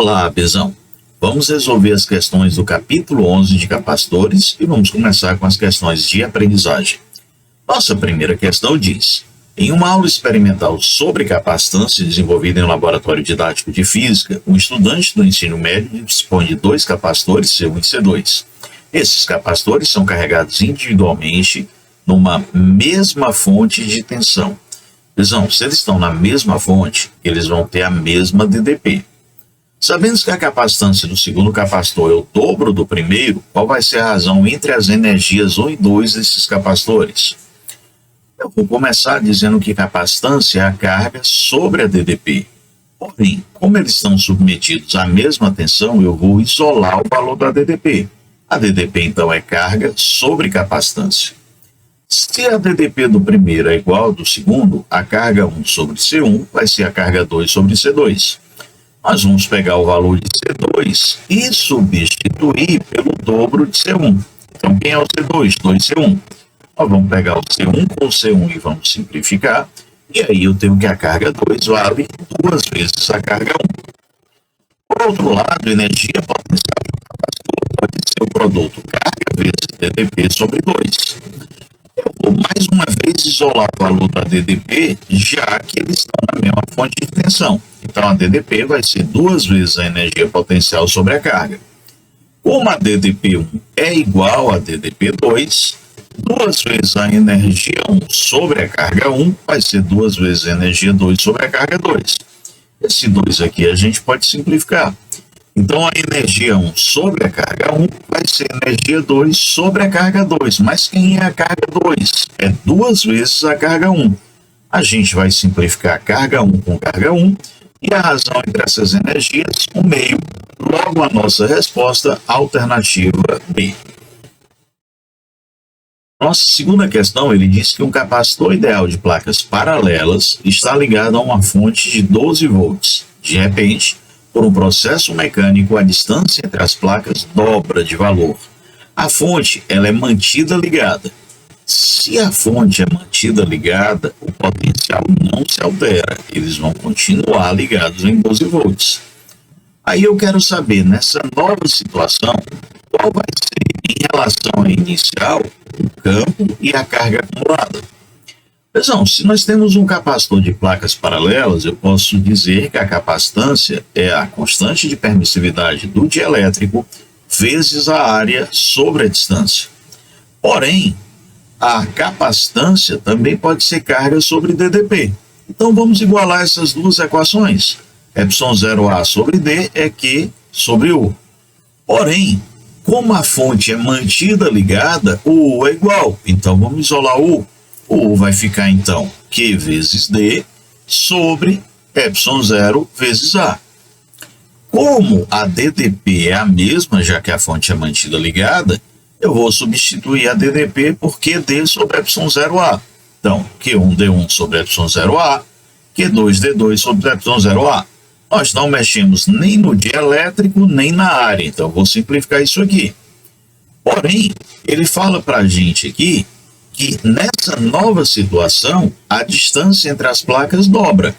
Olá, Bezão. Vamos resolver as questões do capítulo 11 de capacitores e vamos começar com as questões de aprendizagem. Nossa primeira questão diz: em uma aula experimental sobre capacitância desenvolvida em um laboratório didático de física, um estudante do ensino médio dispõe de dois capacitores C1 e C2. Esses capacitores são carregados individualmente numa mesma fonte de tensão. Bezão, se eles estão na mesma fonte, eles vão ter a mesma DDP. Sabendo que a capacitância do segundo capacitor é o dobro do primeiro, qual vai ser a razão entre as energias 1 e 2 desses capacitores? Eu vou começar dizendo que capacitância é a carga sobre a DDP. Porém, como eles estão submetidos à mesma tensão, eu vou isolar o valor da DDP. A DDP, então, é carga sobre capacitância. Se a DDP do primeiro é igual ao do segundo, a carga 1 sobre C1 vai ser a carga 2 sobre C2. Nós vamos pegar o valor de C2 e substituir pelo dobro de C1. Então, quem é o C2? 2C1. Nós vamos pegar o C1 com o C1 e vamos simplificar. E aí eu tenho que a carga 2 vale 2 vezes a carga 1. Por outro lado, a energia potencial do capacitor pode ser o produto carga vezes DDP sobre 2. Eu vou mais uma vez isolar o valor da DDP, já que eles estão na mesma fonte de tensão. Então, a DDP vai ser 2 vezes a energia potencial sobre a carga. Como a DDP1 é igual a DDP2, 2 vezes a energia 1 sobre a carga 1 vai ser 2 vezes a energia 2 sobre a carga 2. Esse 2 aqui a gente pode simplificar. Então, a energia 1 sobre a carga 1 vai ser energia 2 sobre a carga 2. Mas quem é a carga 2? É 2 vezes a carga 1. A gente vai simplificar a carga 1 com carga 1 e a razão entre essas energias, o meio. Logo, a nossa resposta, alternativa B. Nossa segunda questão, ele diz que um capacitor ideal de placas paralelas está ligado a uma fonte de 12 volts. De repente, por um processo mecânico, a distância entre as placas dobra de valor. A fonte ela é mantida ligada. Se a fonte é mantida ligada, o potencial não se altera. Eles vão continuar ligados em 12 volts. Aí eu quero saber, nessa nova situação, qual vai ser, em relação à inicial, o campo e a carga acumulada. Pessoal, se nós temos um capacitor de placas paralelas, eu posso dizer que a capacitância é a constante de permissividade do dielétrico vezes a área sobre a distância. Porém, a capacitância também pode ser carga sobre DDP. Então, vamos igualar essas duas equações. ε0A sobre D é Q sobre U. Porém, como a fonte é mantida ligada, o U é igual. Então, vamos isolar o U. O U vai ficar, então, Q vezes D sobre ε0 vezes A. Como a DDP é a mesma, já que a fonte é mantida ligada, eu vou substituir a DDP por QD sobre ε0A. Então, Q1D1 sobre ε0A, Q2D2 sobre ε0A. Nós não mexemos nem no dielétrico, nem na área. Então, vou simplificar isso aqui. Porém, ele fala para a gente aqui que nessa nova situação, a distância entre as placas dobra.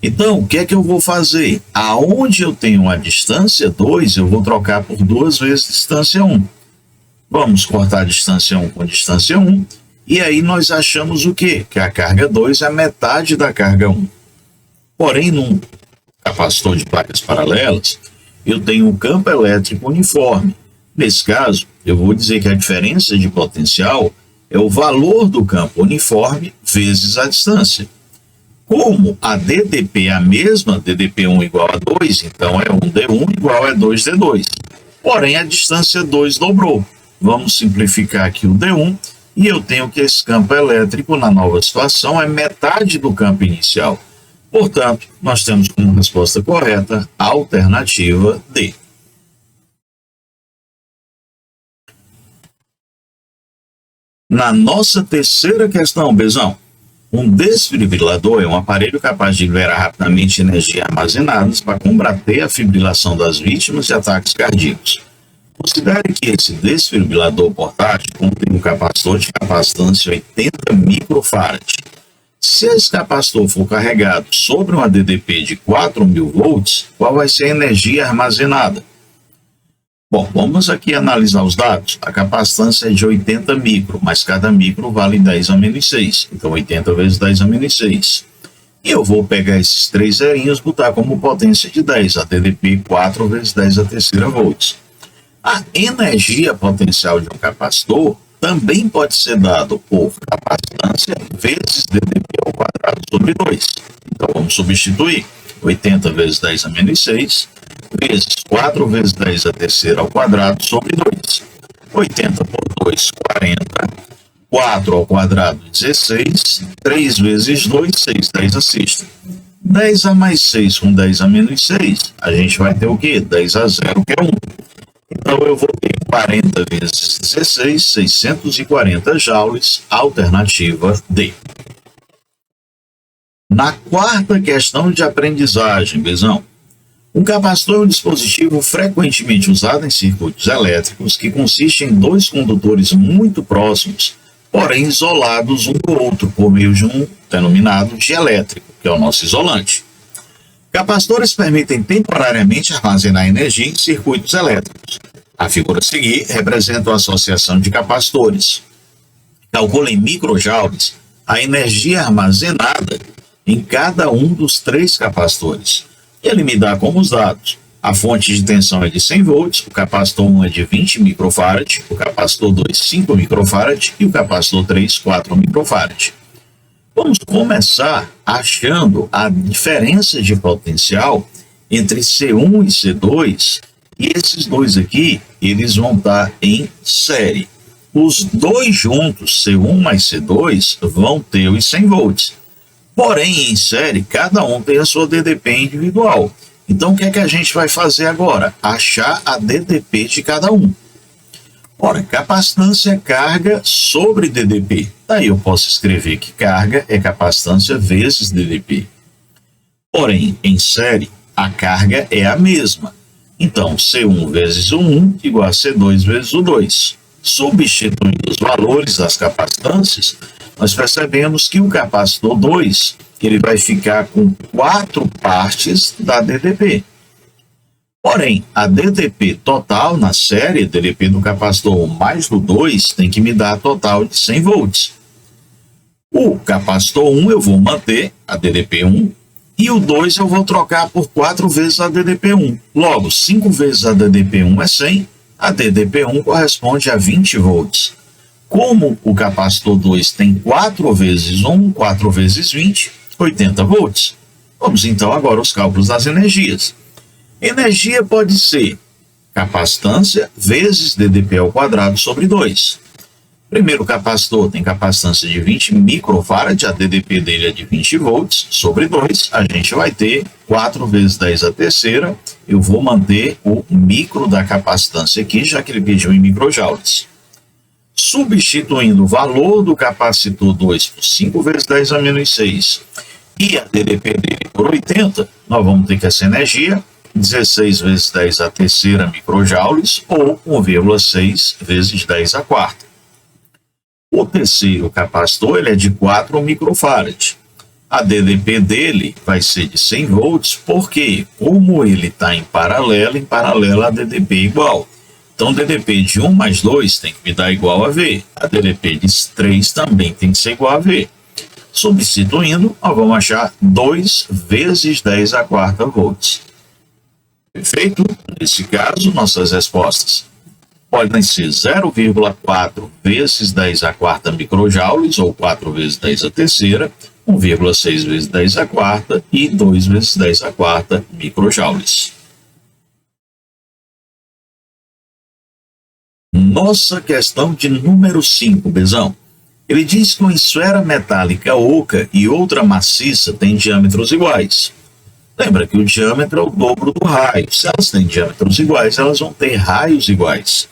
Então, o que é que eu vou fazer? Aonde eu tenho a distância 2, eu vou trocar por 2 vezes distância 1. Vamos cortar a distância 1 com a distância 1, e aí nós achamos o quê? Que a carga 2 é metade da carga 1. Porém, num capacitor de placas paralelas, eu tenho um campo elétrico uniforme. Nesse caso, eu vou dizer que a diferença de potencial é o valor do campo uniforme vezes a distância. Como a DDP é a mesma, DDP1 igual a 2, então é 1D1 igual a 2D2. Porém, a distância 2 dobrou. Vamos simplificar aqui o D1 e eu tenho que esse campo elétrico na nova situação é metade do campo inicial. Portanto, nós temos como resposta correta a alternativa D. Na nossa terceira questão, Bezão, um desfibrilador é um aparelho capaz de liberar rapidamente energia armazenada para combater a fibrilação das vítimas de ataques cardíacos. Considere que esse desfibrilador portátil contém um capacitor de capacitância 80 microfarad. Se esse capacitor for carregado sobre uma DDP de 4.000 volts, qual vai ser a energia armazenada? Bom, vamos aqui analisar os dados. A capacitância é de 80 micro, mas cada micro vale 10 a menos 6. Então, 80 vezes 10 a menos 6. E eu vou pegar esses três zerinhos e botar como potência de 10, a DDP 4 vezes 10 a terceira volts. A energia potencial de um capacitor também pode ser dado por capacitância vezes DDP ao quadrado sobre 2. Então, vamos substituir 80 vezes 10 a menos 6, vezes 4 vezes 10 a terceira ao quadrado sobre 2. 80 por 2, 40. 4 ao quadrado, 16. 3 vezes 2, 6. 10 a sexta. 10 a mais 6 com 10 a menos 6, a gente vai ter o quê? 10 a 0, que é 1. Então, eu vou ter 40 vezes 16, 640 joules, alternativa D. Na quarta questão de aprendizagem, Bezão, um capacitor é um dispositivo frequentemente usado em circuitos elétricos que consiste em dois condutores muito próximos, porém isolados um do outro por meio de um denominado dielétrico, que é o nosso isolante. Capacitores permitem temporariamente armazenar energia em circuitos elétricos. A figura a seguir representa uma associação de capacitores. Calcula em microjoules a energia armazenada em cada um dos três capacitores. E ele me dá como os dados. A fonte de tensão é de 100 volts, o capacitor 1 é de 20 microfarad, o capacitor 2, 5 microfarad e o capacitor 3, 4 microfarad. Vamos começar achando a diferença de potencial entre C1 e C2, e esses dois aqui, eles vão estar em série. Os dois juntos, C1 mais C2, vão ter os 100 volts. Porém, em série, cada um tem a sua DDP individual. Então, o que é que a gente vai fazer agora? Achar a DDP de cada um. Ora, capacitância é carga sobre DDP. Daí eu posso escrever que carga é capacitância vezes DDP. Porém, em série, a carga é a mesma. Então, C1 vezes o 1 igual a C2 vezes o 2. Substituindo os valores das capacitâncias, nós percebemos que o capacitor 2 ele vai ficar com 4 partes da DDP. Porém, a DDP total na série, DDP do capacitor 1 mais do 2, tem que me dar a total de 100 volts. O capacitor 1 eu vou manter, a DDP 1, e o 2 eu vou trocar por 4 vezes a DDP 1. Logo, 5 vezes a DDP 1 é 100, a DDP 1 corresponde a 20 volts. Como o capacitor 2 tem 4 vezes 1, 4 vezes 20, 80 volts. Vamos então agora aos cálculos das energias. Energia pode ser capacitância vezes DDP ao quadrado sobre 2. Primeiro capacitor tem capacitância de 20 microfarad, a DDP dele é de 20 volts, sobre 2, a gente vai ter 4 vezes 10 a terceira, eu vou manter o micro da capacitância aqui, já que ele pediu em microjoules. Substituindo o valor do capacitor 2 por 5 vezes 10 a menos 6 e a DDP dele por 80, nós vamos ter que essa energia, 16 vezes 10 a terceira microjoules, ou 1,6 vezes 10 a quarta. O terceiro capacitor ele é de 4 microfarad. A DDP dele vai ser de 100 volts, porque como ele está em paralelo a DDP é igual. Então, DDP de 1 mais 2 tem que me dar igual a V. A DDP de 3 também tem que ser igual a V. Substituindo, nós vamos achar 2 vezes 10 a quarta volts. Perfeito? Nesse caso, nossas respostas podem ser 0,4 vezes 10 a quarta microjoules, ou 4 vezes 10 a terceira, 1,6 vezes 10 a quarta e 2 vezes 10 a quarta microjoules. Nossa questão de número 5, Bezão. Ele diz que uma esfera metálica oca e outra maciça têm diâmetros iguais. Lembra que o diâmetro é o dobro do raio. Se elas têm diâmetros iguais, elas vão ter raios iguais.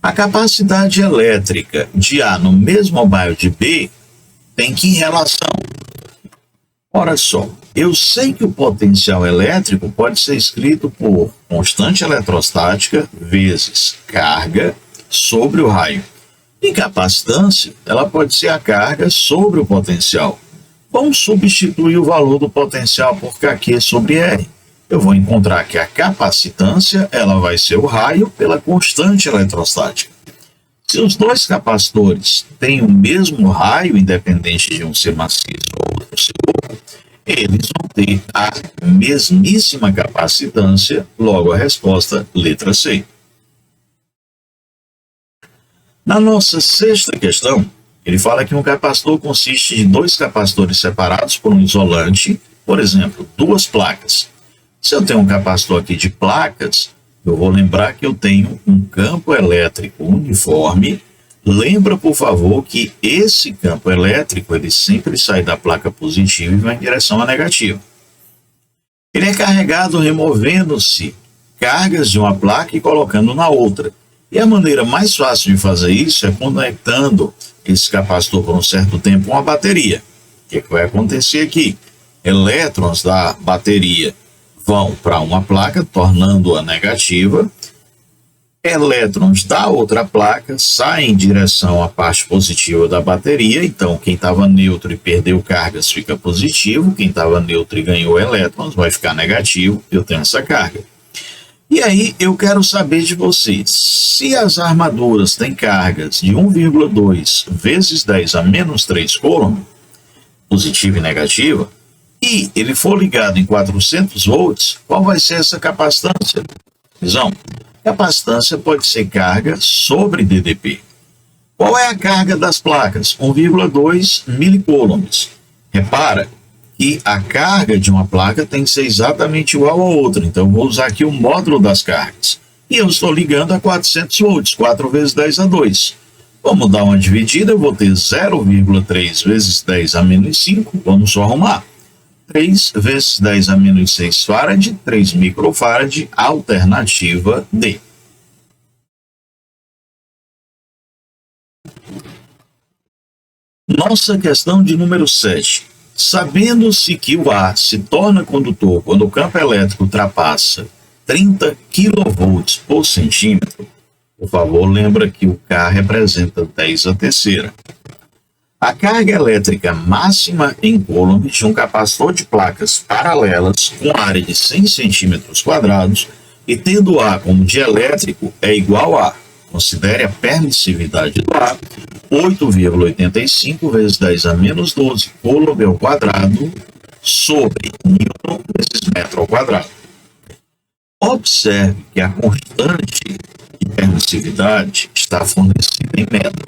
A capacidade elétrica de A no mesmo bairro de B tem que relação. Ora só, eu sei que o potencial elétrico pode ser escrito por constante eletrostática vezes carga sobre o raio. E capacitância, ela pode ser a carga sobre o potencial. Vamos substituir o valor do potencial por Kq sobre R. Eu vou encontrar que a capacitância ela vai ser o raio pela constante eletrostática. Se os dois capacitores têm o mesmo raio, independente de um ser maciço ou outro ser oco, eles vão ter a mesmíssima capacitância, logo a resposta, letra C. Na nossa sexta questão, ele fala que um capacitor consiste de dois capacitores separados por um isolante, por exemplo, duas placas. Se eu tenho um capacitor aqui de placas, eu vou lembrar que eu tenho um campo elétrico uniforme. Lembra, por favor, que esse campo elétrico ele sempre sai da placa positiva e vai em direção à negativa. Ele é carregado removendo-se cargas de uma placa e colocando na outra. E a maneira mais fácil de fazer isso é conectando esse capacitor por um certo tempo a uma bateria. O que vai acontecer aqui? Elétrons da bateria vão para uma placa, tornando-a negativa. Elétrons da outra placa saem em direção à parte positiva da bateria. Então, quem estava neutro e perdeu cargas fica positivo. Quem estava neutro e ganhou elétrons vai ficar negativo. Eu tenho essa carga. E aí, eu quero saber de vocês, se as armaduras têm cargas de 1,2 vezes 10 a menos 3 coulomb, positiva e negativa, e ele for ligado em 400 volts, qual vai ser essa capacitância? Visão? Capacitância pode ser carga sobre DDP. Qual é a carga das placas? 1,2 milicoulombs. Repara que a carga de uma placa tem que ser exatamente igual a outra. Então, eu vou usar aqui o módulo das cargas. E eu estou ligando a 400 volts, 4 vezes 10 a 2. Vamos dar uma dividida, eu vou ter 0,3 vezes 10 a menos 5. Vamos só arrumar. 3 vezes 10 a menos 6 farad, 3 microfarad, alternativa D. Nossa questão de número 7. Sabendo-se que o ar se torna condutor quando o campo elétrico ultrapassa 30 kV por centímetro, por favor, lembra que o K representa 10 a terceira. A carga elétrica máxima em coulomb de um capacitor de placas paralelas com área de 100 cm² e tendo A como dielétrico é igual a, considere a permissividade do ar, 8,85 vezes 10 a menos 12 coulomb ao quadrado sobre Newton vezes metro ao quadrado. Observe que a constante de permissividade está fornecida em metro.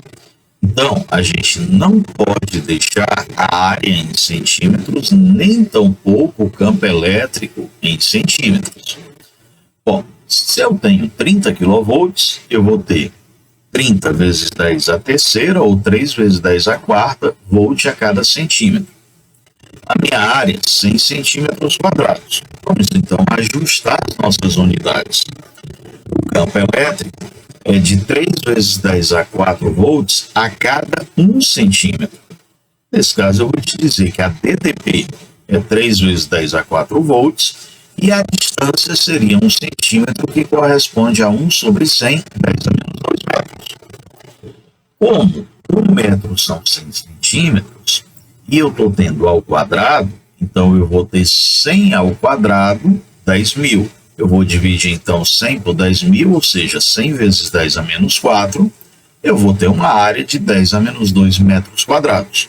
Então, a gente não pode deixar a área em centímetros, nem tampouco o campo elétrico em centímetros. Bom, se eu tenho 30 kV, eu vou ter 30 vezes 10 a terceira, ou 3 vezes 10 a quarta, volt a cada centímetro. A minha área, 100 centímetros quadrados. Vamos, então, ajustar as nossas unidades. O campo elétrico é de 3 vezes 10 a 4 volts a cada 1 centímetro. Nesse caso, eu vou te dizer que a DDP é 3 vezes 10 a 4 volts e a distância seria 1 centímetro, que corresponde a 1 sobre 100, 10 a menos 2 metros. Como 1 metro são 100 centímetros e eu estou tendo ao quadrado, então eu vou ter 100 ao quadrado, 10.000. Eu vou dividir, então, 100 por 10.000, ou seja, 100 vezes 10 a menos 4. Eu vou ter uma área de 10 a menos 2 metros quadrados.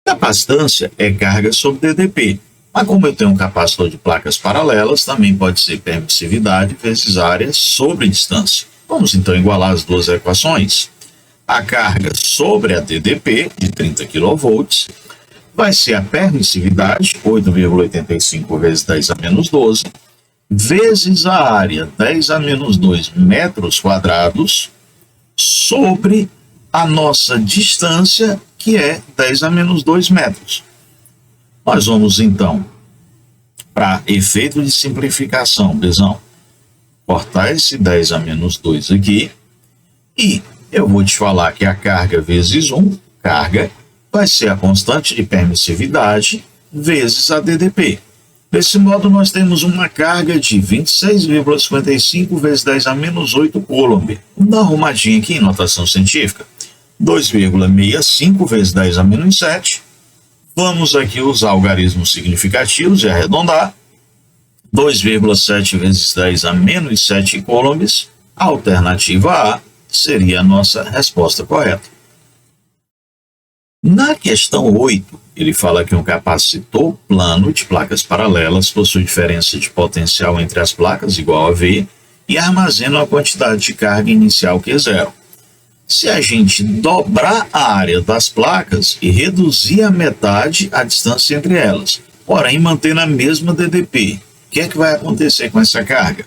Capacitância é carga sobre DDP. Mas como eu tenho um capacitor de placas paralelas, também pode ser permissividade vezes área sobre distância. Vamos, então, igualar as duas equações. A carga sobre a DDP, de 30 kV, vai ser a permissividade, 8,85 vezes 10 a menos 12, vezes a área, 10 a menos 2 metros quadrados, sobre a nossa distância, que é 10 a menos 2 metros. Nós vamos, então, para efeito de simplificação, Bezão, cortar esse 10 a menos 2 aqui, e eu vou te falar que a carga vezes 1, carga, vai ser a constante de permissividade vezes a DDP. Desse modo, nós temos uma carga de 26,55 vezes 10 a menos 8 coulomb. Vamos dar uma arrumadinha aqui em notação científica. 2,65 vezes 10 a menos 7 Vamos aqui usar algarismos significativos e arredondar. 2,7 vezes 10 a menos 7 coulombs. A alternativa A seria a nossa resposta correta. Na questão 8, ele fala que um capacitor plano de placas paralelas possui diferença de potencial entre as placas igual a V e armazena uma quantidade de carga inicial que é zero. Se a gente dobrar a área das placas e reduzir a metade a distância entre elas, porém mantendo a mesma DDP, o que é que vai acontecer com essa carga?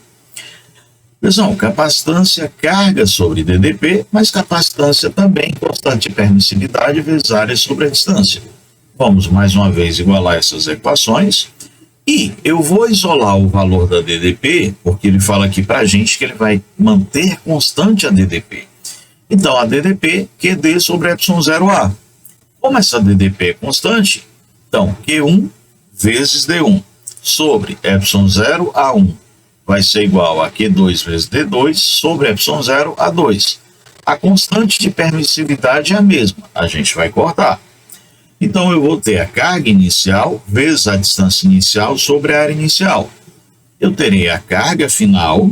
Pessoal, capacitância carga sobre DDP, mas capacitância também constante de permissividade vezes área sobre a distância. Vamos mais uma vez igualar essas equações. E eu vou isolar o valor da DDP, porque ele fala aqui para a gente que ele vai manter constante a DDP. Então, a DDP, QD sobre ε0A. Como essa DDP é constante, então, Q1 vezes D1 sobre ε0A1 vai ser igual a Q2 vezes D2 sobre ε0A2. A constante de permissividade é a mesma, a gente vai cortar. Então, eu vou ter a carga inicial vezes a distância inicial sobre a área inicial. Eu terei a carga final.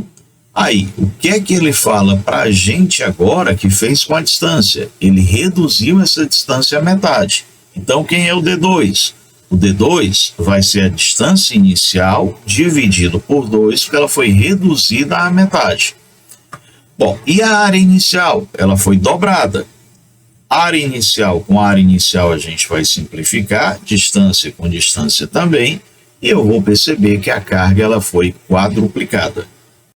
Aí, o que é que ele fala para a gente agora que fez com a distância? Ele reduziu essa distância à metade. Então, quem é o D2? O D2 vai ser a distância inicial dividido por 2, porque ela foi reduzida à metade. Bom, e a área inicial? Ela foi dobrada. Área inicial com área inicial a gente vai simplificar, distância com distância também, e eu vou perceber que a carga ela foi quadruplicada.